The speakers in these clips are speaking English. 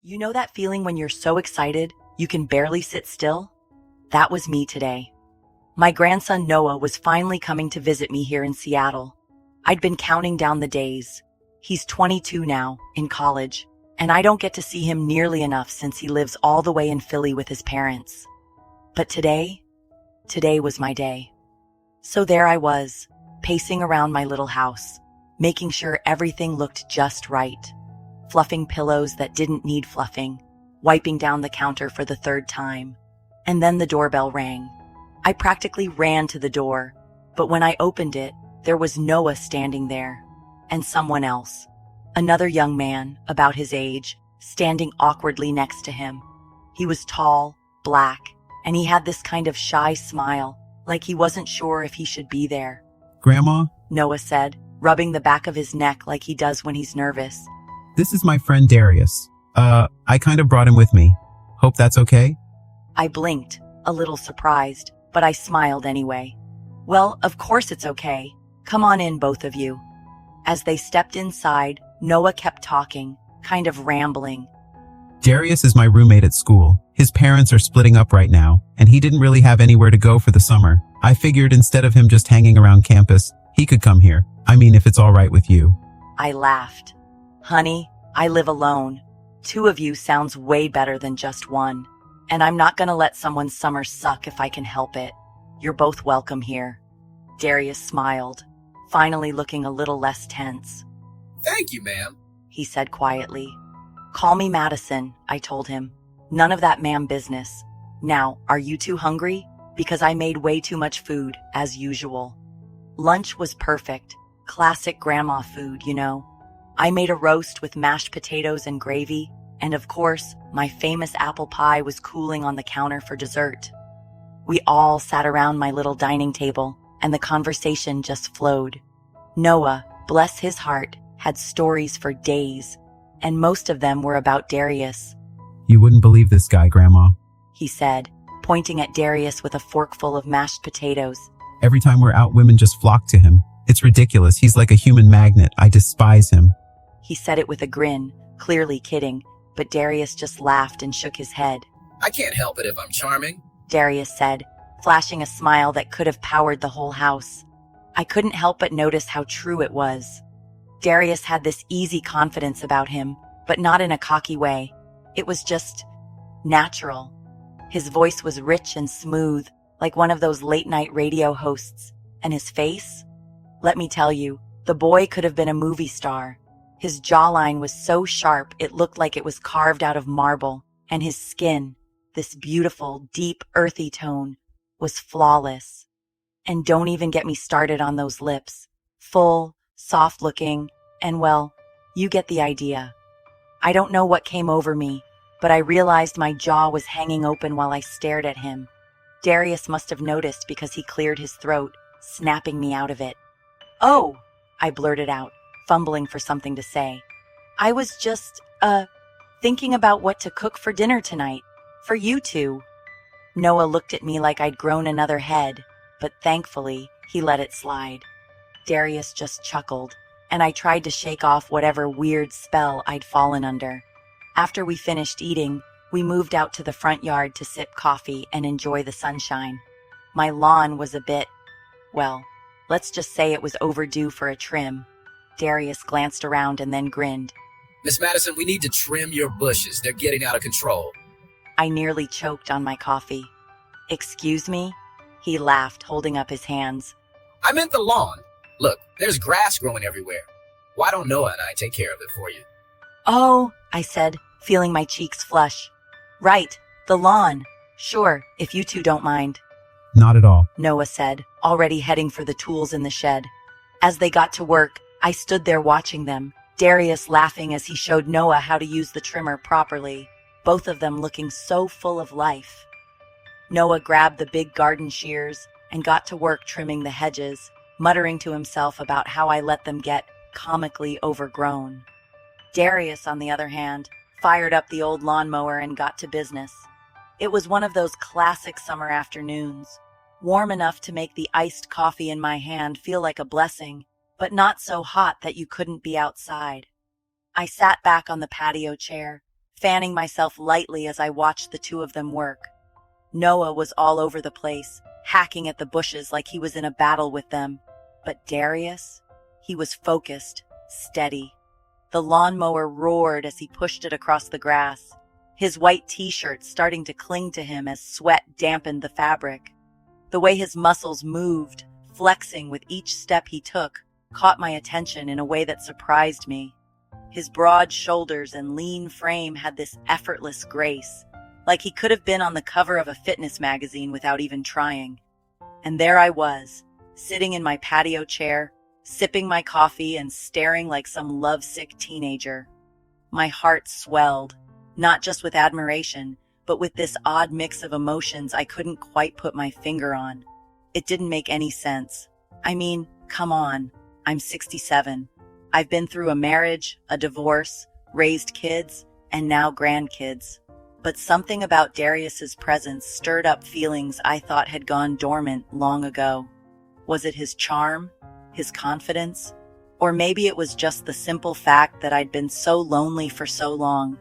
You know that feeling when you're so excited you can barely sit still? That was me today. My grandson Noah was finally coming to visit me here in Seattle. I'd been counting down the days. He's 22 now, in college, and I don't get to see him nearly enough since he lives all the way in Philly with his parents. But today was my day. So there I was, pacing around my little house, making sure everything looked just right. Fluffing pillows that didn't need fluffing, wiping down the counter for the third time. And then the doorbell rang. I practically ran to the door, but when I opened it, there was Noah standing there, and someone else. Another young man, about his age, standing awkwardly next to him. He was tall, black, and he had this kind of shy smile, like he wasn't sure if he should be there. Grandma, Noah said, rubbing the back of his neck like he does when he's nervous. this is my friend Darius. I kind of brought him with me. Hope that's okay? I blinked, a little surprised, but I smiled anyway. Well, of course it's okay. Come on in, both of you. As they stepped inside, Noah kept talking, kind of rambling. Darius is my roommate at school. His parents are splitting up right now, and he didn't really have anywhere to go for the summer. I figured instead of him just hanging around campus, he could come here. I mean, if it's all right with you. I laughed. Honey, I live alone. 2 of you sounds way better than just one. And I'm not gonna let someone's summer suck if I can help it. You're both welcome here. Darius smiled, finally looking a little less tense. Thank you, ma'am. He said quietly. Call me Madison, I told him. None of that ma'am business. Now, are you 2 hungry? Because I made way too much food, as usual. Lunch was perfect. Classic grandma food, you know. I made a roast with mashed potatoes and gravy, and of course, my famous apple pie was cooling on the counter for dessert. We all sat around my little dining table, and the conversation just flowed. Noah, bless his heart, had stories for days, and most of them were about Darius. You wouldn't believe this guy, Grandma. He said, pointing at Darius with a forkful of mashed potatoes. Every time we're out, women just flock to him. It's ridiculous. He's like a human magnet. I despise him. He said it with a grin, clearly kidding, but Darius just laughed and shook his head. I can't help it if I'm charming. Darius said, flashing a smile that could have powered the whole house. I couldn't help but notice how true it was. Darius had this easy confidence about him, but not in a cocky way. It was just natural. His voice was rich and smooth, like one of those late-night radio hosts, and his face? Let me tell you, the boy could have been a movie star. His jawline was so sharp it looked like it was carved out of marble, and his skin, this beautiful, deep, earthy tone, was flawless. And don't even get me started on those lips. Full, soft-looking, and well, you get the idea. I don't know what came over me, but I realized my jaw was hanging open while I stared at him. Darius must have noticed because he cleared his throat, snapping me out of it. Oh, I blurted out, fumbling for something to say. I was just, thinking about what to cook for dinner tonight. For you 2. Noah looked at me like I'd grown another head, but thankfully, he let it slide. Darius just chuckled, and I tried to shake off whatever weird spell I'd fallen under. After we finished eating, we moved out to the front yard to sip coffee and enjoy the sunshine. My lawn was a bit, well, let's just say it was overdue for a trim. Darius glanced around and then grinned. Miss Madison, we need to trim your bushes. They're getting out of control. I nearly choked on my coffee. Excuse me? He laughed, holding up his hands. I meant the lawn. Look, there's grass growing everywhere. Why don't Noah and I take care of it for you? Oh, I said, feeling my cheeks flush. Right, the lawn. Sure, if you 2 don't mind. Not at all. Noah said, already heading for the tools in the shed. As they got to work, I stood there watching them, Darius laughing as he showed Noah how to use the trimmer properly, both of them looking so full of life. Noah grabbed the big garden shears and got to work trimming the hedges, muttering to himself about how I let them get comically overgrown. Darius, on the other hand, fired up the old lawnmower and got to business. It was one of those classic summer afternoons, warm enough to make the iced coffee in my hand feel like a blessing, but not so hot that you couldn't be outside. I sat back on the patio chair, fanning myself lightly as I watched the two of them work. Noah was all over the place, hacking at the bushes like he was in a battle with them. But Darius? He was focused, steady. The lawnmower roared as he pushed it across the grass, his white t-shirt starting to cling to him as sweat dampened the fabric. The way his muscles moved, flexing with each step he took, caught my attention in a way that surprised me. His broad shoulders and lean frame had this effortless grace, like he could have been on the cover of a fitness magazine without even trying. And there I was, sitting in my patio chair, sipping my coffee and staring like some lovesick teenager. My heart swelled, not just with admiration, but with this odd mix of emotions I couldn't quite put my finger on. It didn't make any sense. I mean, come on, I'm 67. I've been through a marriage, a divorce, raised kids, and now grandkids. But something about Darius's presence stirred up feelings I thought had gone dormant long ago. Was it his charm? His confidence? Or maybe it was just the simple fact that I'd been so lonely for so long.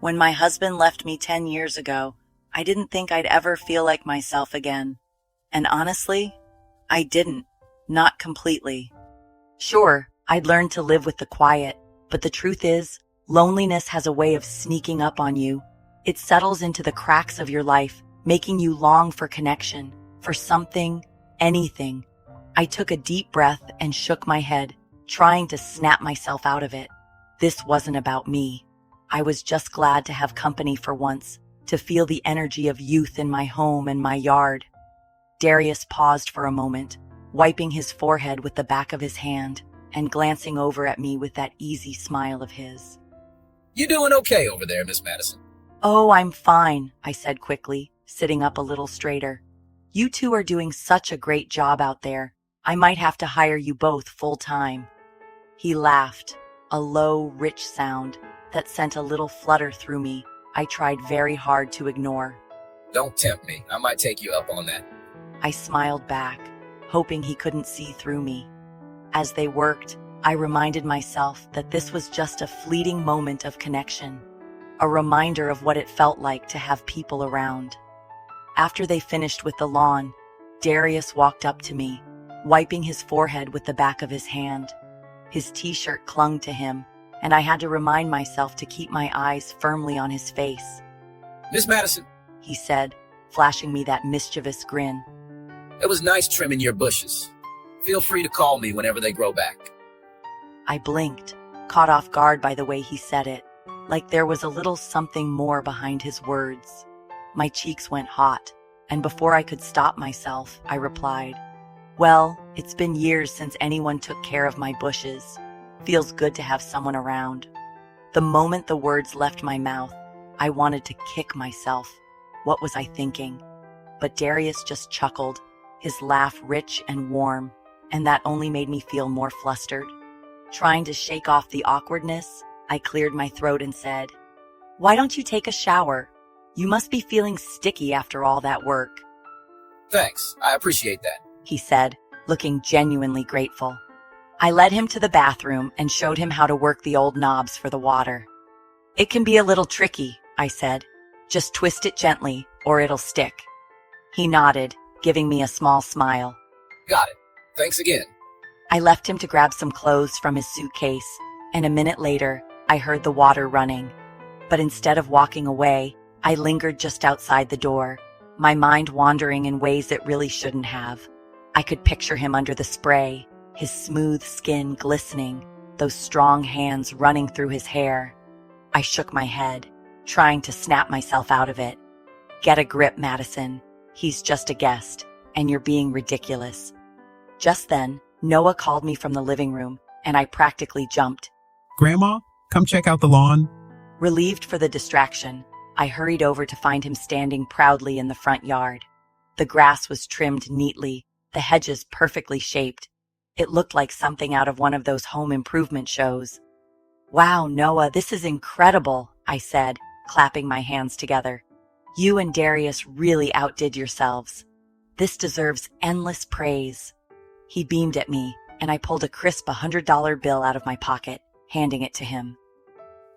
When my husband left me 10 years ago, I didn't think I'd ever feel like myself again. And honestly, I didn't. Not completely. Sure, I'd learned to live with the quiet, but the truth is, loneliness has a way of sneaking up on you. It settles into the cracks of your life, making you long for connection, for something, anything. I took a deep breath and shook my head, trying to snap myself out of it. This wasn't about me. I was just glad to have company for once, to feel the energy of youth in my home and my yard. Darius paused for a moment, wiping his forehead with the back of his hand and glancing over at me with that easy smile of his. You doing okay over there, Miss Madison? Oh, I'm fine, I said quickly, sitting up a little straighter. You two are doing such a great job out there. I might have to hire you both full-time. He laughed, a low, rich sound that sent a little flutter through me I tried very hard to ignore. Don't tempt me. I might take you up on that. I smiled back, hoping he couldn't see through me. As they worked, I reminded myself that this was just a fleeting moment of connection, a reminder of what it felt like to have people around. After they finished with the lawn, Darius walked up to me, wiping his forehead with the back of his hand. His t-shirt clung to him, and I had to remind myself to keep my eyes firmly on his face. Miss Madison, He said, flashing me that mischievous grin. it was nice trimming your bushes. Feel free to call me whenever they grow back. I blinked, caught off guard by the way he said it, like there was a little something more behind his words. My cheeks went hot, and before I could stop myself, I replied, "Well, it's been years since anyone took care of my bushes. Feels good to have someone around." The moment the words left my mouth, I wanted to kick myself. What was I thinking? But Darius just chuckled, his laugh rich and warm, and that only made me feel more flustered. Trying to shake off the awkwardness, I cleared my throat and said, "Why don't you take a shower? You must be feeling sticky after all that work," Thanks. I appreciate that. he said, looking genuinely grateful. I led him to the bathroom and showed him how to work the old knobs for the water. "It can be a little tricky," I said. "Just twist it gently, or it'll stick." He nodded, giving me a small smile. Got it. Thanks again. I left him to grab some clothes from his suitcase, and a minute later, I heard the water running. But instead of walking away, I lingered just outside the door, my mind wandering in ways it really shouldn't have. I could picture him under the spray, his smooth skin glistening, those strong hands running through his hair. I shook my head, trying to snap myself out of it. "Get a grip, Madison. He's just a guest, and you're being ridiculous." Just then, Noah called me from the living room, and I practically jumped. Grandma, come check out the lawn. Relieved for the distraction, I hurried over to find him standing proudly in the front yard. The grass was trimmed neatly, the hedges perfectly shaped. It looked like something out of one of those home improvement shows. "Wow, Noah, this is incredible," I said, clapping my hands together. "You and Darius really outdid yourselves. This deserves endless praise." He beamed at me, and I pulled a crisp $100 bill out of my pocket, handing it to him.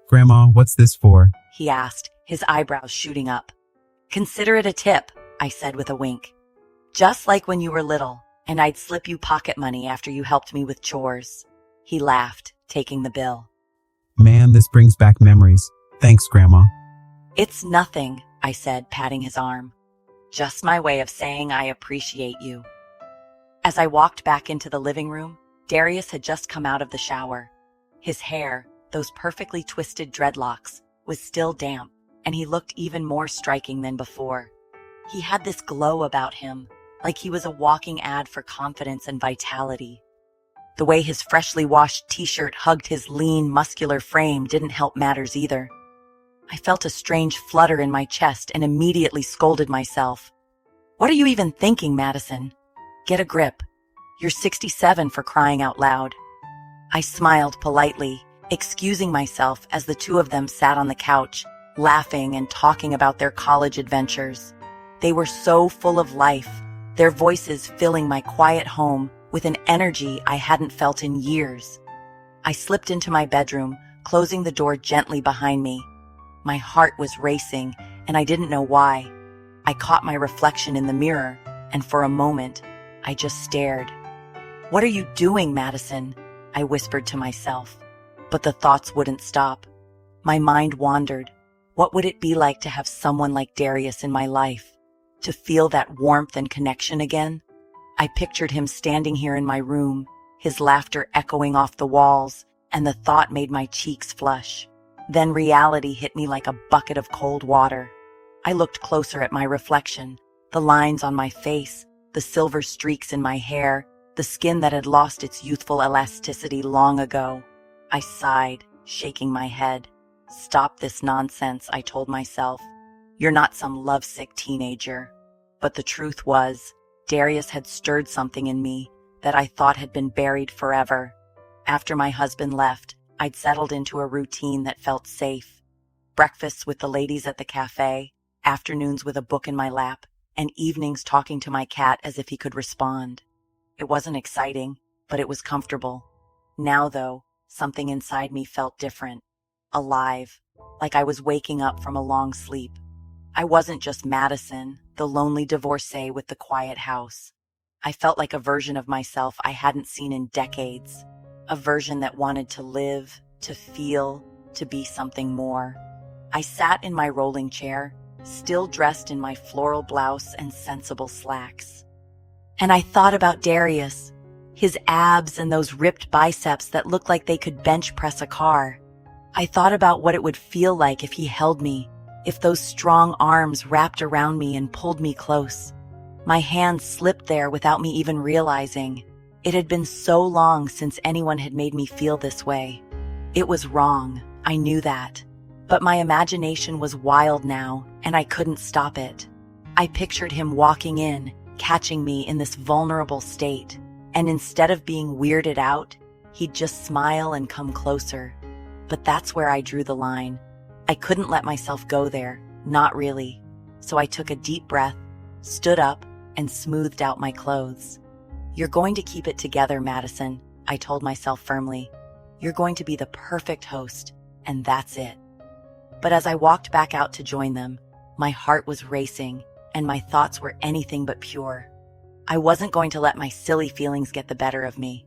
Grandma, what's this for? he asked, his eyebrows shooting up. Consider it a tip, I said with a wink. Just like when you were little, and I'd slip you pocket money after you helped me with chores. He laughed, taking the bill. Man, this brings back memories. Thanks, Grandma. It's nothing, I said, patting his arm. Just my way of saying I appreciate you. As I walked back into the living room, Darius had just come out of the shower. His hair, those perfectly twisted dreadlocks, was still damp, and he looked even more striking than before. He had this glow about him, like he was a walking ad for confidence and vitality. The way his freshly washed t-shirt hugged his lean, muscular frame didn't help matters either. I felt a strange flutter in my chest and immediately scolded myself. What are you even thinking, Madison? Get a grip. You're 67 for crying out loud. I smiled politely, excusing myself as the two of them sat on the couch, laughing and talking about their college adventures. They were so full of life, their voices filling my quiet home with an energy I hadn't felt in years. I slipped into my bedroom, closing the door gently behind me. My heart was racing, and I didn't know why. I caught my reflection in the mirror, and for a moment, I just stared. What are you doing, Madison? I whispered to myself. But the thoughts wouldn't stop. My mind wandered. What would it be like to have someone like Darius in my life? To feel that warmth and connection again? I pictured him standing here in my room, his laughter echoing off the walls, and the thought made my cheeks flush. Then reality hit me like a bucket of cold water. I looked closer at my reflection, the lines on my face, the silver streaks in my hair, the skin that had lost its youthful elasticity long ago. I sighed, shaking my head. Stop this nonsense, I told myself. You're not some lovesick teenager. But the truth was, Darius had stirred something in me that I thought had been buried forever. After my husband left, I'd settled into a routine that felt safe. Breakfasts with the ladies at the cafe, afternoons with a book in my lap, and evenings talking to my cat as if he could respond. It wasn't exciting, but it was comfortable. Now, though, something inside me felt different. Alive, like I was waking up from a long sleep. I wasn't just Madison, the lonely divorcee with the quiet house. I felt like a version of myself I hadn't seen in decades. A version that wanted to live, to feel, to be something more. I sat in my rolling chair, still dressed in my floral blouse and sensible slacks. And I thought about Darius, his abs and those ripped biceps that looked like they could bench press a car. I thought about what it would feel like if he held me, if those strong arms wrapped around me and pulled me close. My hands slipped there without me even realizing. It had been so long since anyone had made me feel this way. It was wrong, I knew that. But my imagination was wild now, and I couldn't stop it. I pictured him walking in, catching me in this vulnerable state, and instead of being weirded out, he'd just smile and come closer. But that's where I drew the line. I couldn't let myself go there, not really. So I took a deep breath, stood up, and smoothed out my clothes. You're going to keep it together, Madison, I told myself firmly. You're going to be the perfect host, and that's it. But as I walked back out to join them, my heart was racing, and my thoughts were anything but pure. I wasn't going to let my silly feelings get the better of me.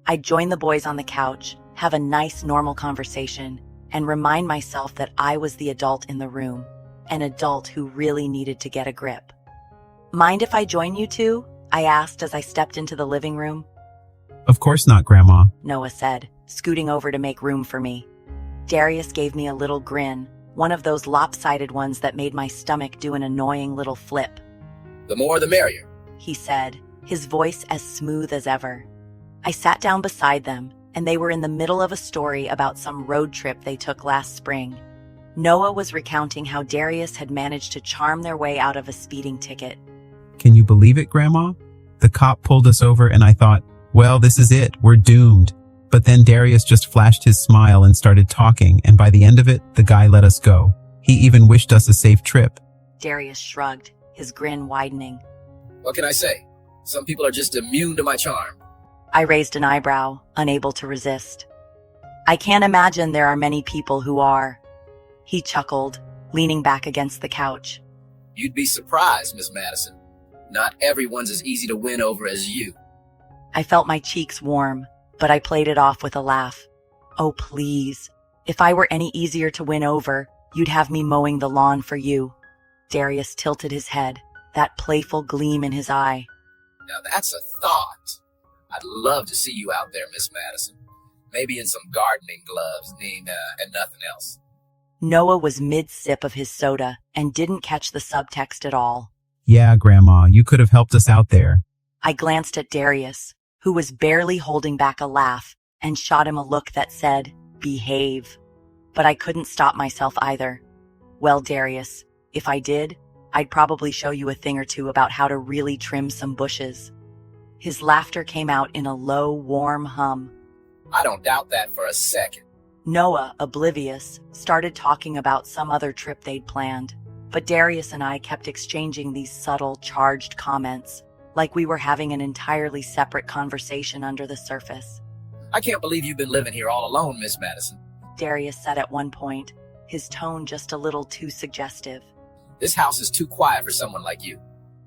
I'd join the boys on the couch, have a nice, normal conversation, and remind myself that I was the adult in the room, an adult who really needed to get a grip. Mind if I join you two? I asked as I stepped into the living room. Of course not, Grandma. Noah said, scooting over to make room for me. Darius gave me a little grin, one of those lopsided ones that made my stomach do an annoying little flip. The more the merrier, He said, his voice as smooth as ever. I sat down beside them, and they were in the middle of a story about some road trip they took last spring. Noah was recounting how Darius had managed to charm their way out of a speeding ticket. Can you believe it, Grandma? The cop pulled us over and I thought, well, this is it, we're doomed. But then Darius just flashed his smile and started talking, and by the end of it, the guy let us go. He even wished us a safe trip. Darius shrugged, his grin widening. what can I say? Some people are just immune to my charm. I raised an eyebrow, unable to resist. I can't imagine there are many people who are. He chuckled, leaning back against the couch. You'd be surprised, Miss Madison. Not everyone's as easy to win over as you. I felt my cheeks warm, but I played it off with a laugh. Oh, please. If I were any easier to win over, you'd have me mowing the lawn for you. Darius tilted his head, that playful gleam in his eye. Now that's a thought. I'd love to see you out there, Miss Madison. Maybe in some gardening gloves, and nothing else. Noah was mid-sip of his soda and didn't catch the subtext at all. Yeah, Grandma, you could have helped us out there. I glanced at Darius, who was barely holding back a laugh, and shot him a look that said, behave. But I couldn't stop myself either. Well, Darius, if I did, I'd probably show you a thing or two about how to really trim some bushes. His laughter came out in a low, warm hum. I don't doubt that for a second. Noah, oblivious, started talking about some other trip they'd planned, but Darius and I kept exchanging these subtle, charged comments, like we were having an entirely separate conversation under the surface. I can't believe you've been living here all alone, Miss Madison. Darius said at one point, his tone just a little too suggestive. This house is too quiet for someone like you.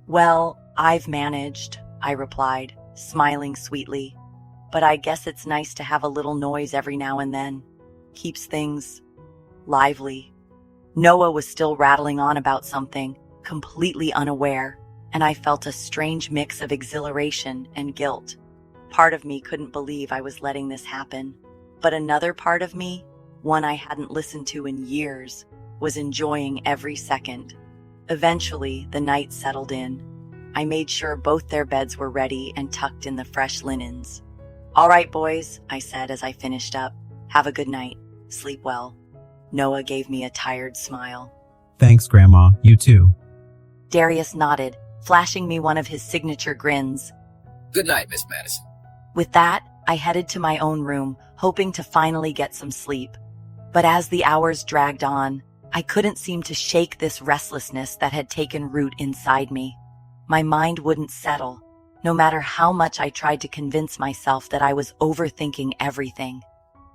Well, I've managed, I replied, smiling sweetly. But I guess it's nice to have a little noise every now and then. Keeps things lively. Noah was still rattling on about something, completely unaware, and I felt a strange mix of exhilaration and guilt. Part of me couldn't believe I was letting this happen, but another part of me, one I hadn't listened to in years, was enjoying every second. Eventually, the night settled in. I made sure both their beds were ready and tucked in the fresh linens. All right, boys, I said as I finished up. Have a good night. Sleep well. Noah gave me a tired smile. Thanks, Grandma. You too. Darius nodded, flashing me one of his signature grins. Good night, Miss Madison. With that, I headed to my own room, hoping to finally get some sleep. But as the hours dragged on, I couldn't seem to shake this restlessness that had taken root inside me. My mind wouldn't settle, no matter how much I tried to convince myself that I was overthinking everything.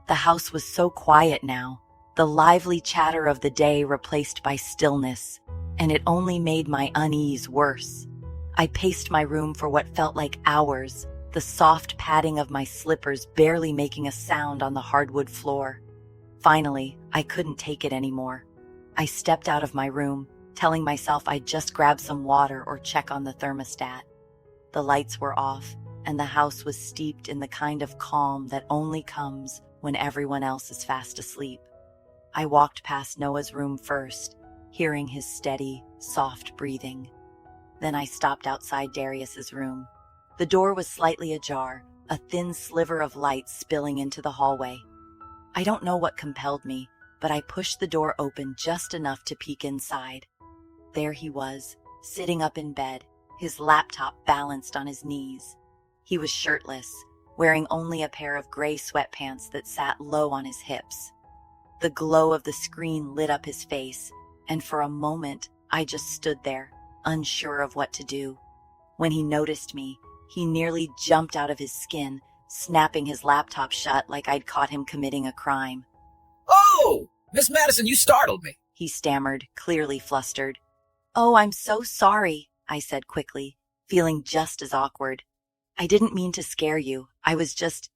The house was so quiet now, the lively chatter of the day replaced by stillness, and it only made my unease worse. I paced my room for what felt like hours, the soft padding of my slippers barely making a sound on the hardwood floor. Finally, I couldn't take it anymore. I stepped out of my room, telling myself I'd just grab some water or check on the thermostat. The lights were off, and the house was steeped in the kind of calm that only comes when everyone else is fast asleep. I walked past Noah's room first, hearing his steady, soft breathing. Then I stopped outside Darius's room. The door was slightly ajar, a thin sliver of light spilling into the hallway. I don't know what compelled me, but I pushed the door open just enough to peek inside. There he was, sitting up in bed, his laptop balanced on his knees. He was shirtless, wearing only a pair of gray sweatpants that sat low on his hips. The glow of the screen lit up his face, and for a moment, I just stood there, unsure of what to do. When he noticed me, he nearly jumped out of his skin, snapping his laptop shut like I'd caught him committing a crime. Oh, Miss Madison, you startled me. He stammered, clearly flustered. Oh, I'm so sorry, I said quickly, feeling just as awkward. I didn't mean to scare you. I was just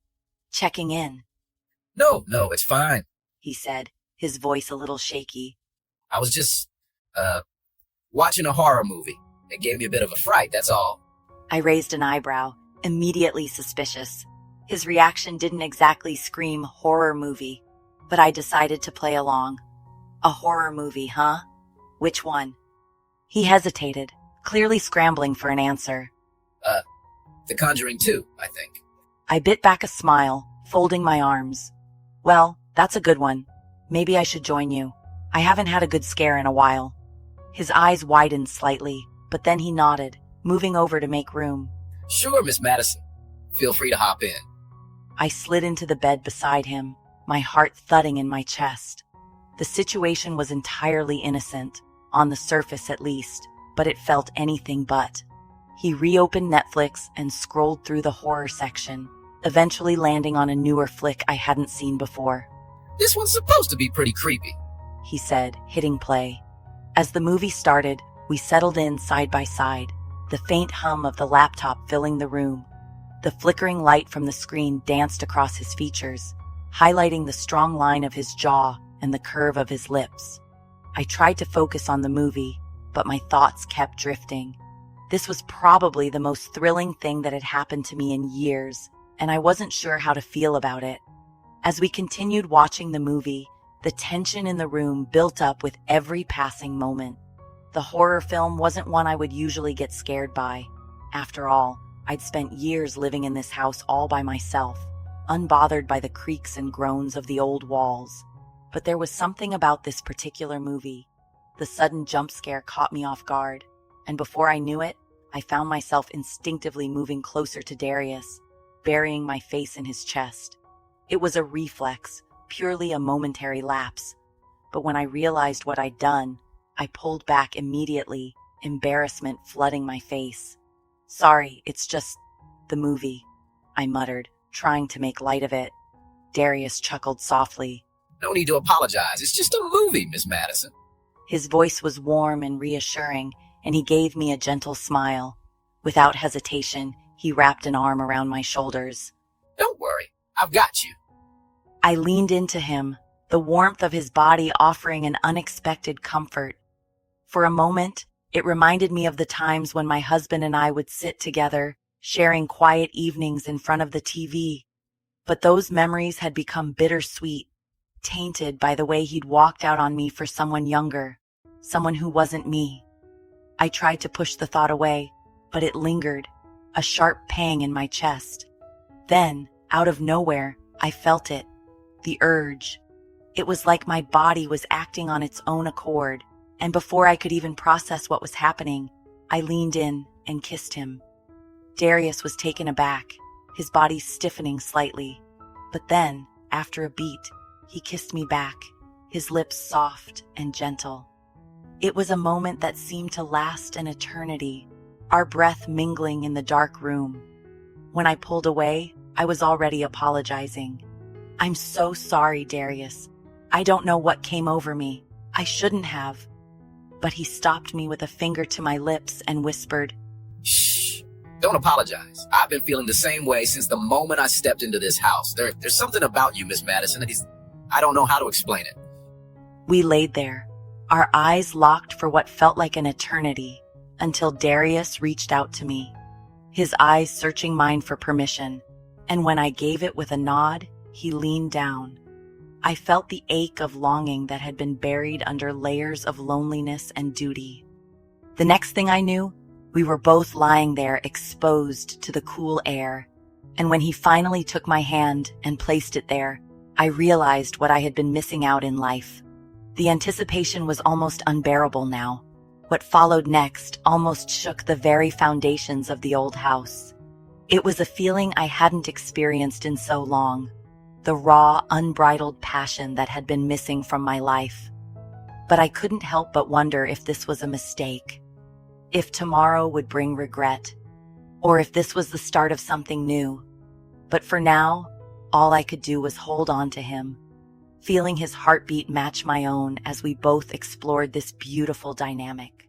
checking in. No, it's fine, he said, his voice a little shaky. I was just, watching a horror movie. It gave me a bit of a fright, that's all. I raised an eyebrow, immediately suspicious. His reaction didn't exactly scream horror movie, but I decided to play along. A horror movie, huh? Which one? He hesitated, clearly scrambling for an answer. The Conjuring 2, I think. I bit back a smile, folding my arms. Well, that's a good one. Maybe I should join you. I haven't had a good scare in a while. His eyes widened slightly, but then he nodded, moving over to make room. Sure, Miss Madison. Feel free to hop in. I slid into the bed beside him, my heart thudding in my chest. The situation was entirely innocent, on the surface at least, but it felt anything but. He reopened Netflix and scrolled through the horror section, eventually landing on a newer flick I hadn't seen before. This one's supposed to be pretty creepy. He said, hitting play. As the movie started, we settled in side by side, the faint hum of the laptop filling the room. The flickering light from the screen danced across his features, highlighting the strong line of his jaw and the curve of his lips. I tried to focus on the movie, but my thoughts kept drifting. This was probably the most thrilling thing that had happened to me in years, and I wasn't sure how to feel about it. As we continued watching the movie, the tension in the room built up with every passing moment. The horror film wasn't one I would usually get scared by. After all, I'd spent years living in this house all by myself, unbothered by the creaks and groans of the old walls. But there was something about this particular movie. The sudden jump scare caught me off guard, and before I knew it, I found myself instinctively moving closer to Darius, burying my face in his chest. It was a reflex, purely a momentary lapse. But when I realized what I'd done, I pulled back immediately, embarrassment flooding my face. "Sorry, it's just the movie," I muttered, trying to make light of it. Darius chuckled softly. No need to apologize. It's just a movie, Miss Madison. His voice was warm and reassuring, and he gave me a gentle smile. Without hesitation, he wrapped an arm around my shoulders. Don't worry, I've got you. I leaned into him, the warmth of his body offering an unexpected comfort. For a moment, it reminded me of the times when my husband and I would sit together, sharing quiet evenings in front of the TV. But those memories had become bittersweet, tainted by the way he'd walked out on me for someone younger, someone who wasn't me. I tried to push the thought away, but it lingered, a sharp pang in my chest. Then, out of nowhere, I felt it, the urge. It was like my body was acting on its own accord, and before I could even process what was happening, I leaned in and kissed him. Darius was taken aback, his body stiffening slightly. But then, after a beat, he kissed me back, his lips soft and gentle. It was a moment that seemed to last an eternity, our breath mingling in the dark room. When I pulled away, I was already apologizing. "I'm so sorry, Darius. I don't know what came over me. I shouldn't have." But he stopped me with a finger to my lips and whispered, Shh. Don't apologize. I've been feeling the same way since the moment I stepped into this house. There's something about you, Miss Madison. I don't know how to explain it. We laid there, our eyes locked for what felt like an eternity, until Darius reached out to me, his eyes searching mine for permission, and when I gave it with a nod, he leaned down. I felt the ache of longing that had been buried under layers of loneliness and duty. The next thing I knew, we were both lying there exposed to the cool air, and when he finally took my hand and placed it there, I realized what I had been missing out in life. The anticipation was almost unbearable now. What followed next almost shook the very foundations of the old house. It was a feeling I hadn't experienced in so long, the raw, unbridled passion that had been missing from my life. But I couldn't help but wonder if this was a mistake, if tomorrow would bring regret, or if this was the start of something new. But for now, all I could do was hold on to him, feeling his heartbeat match my own as we both explored this beautiful dynamic.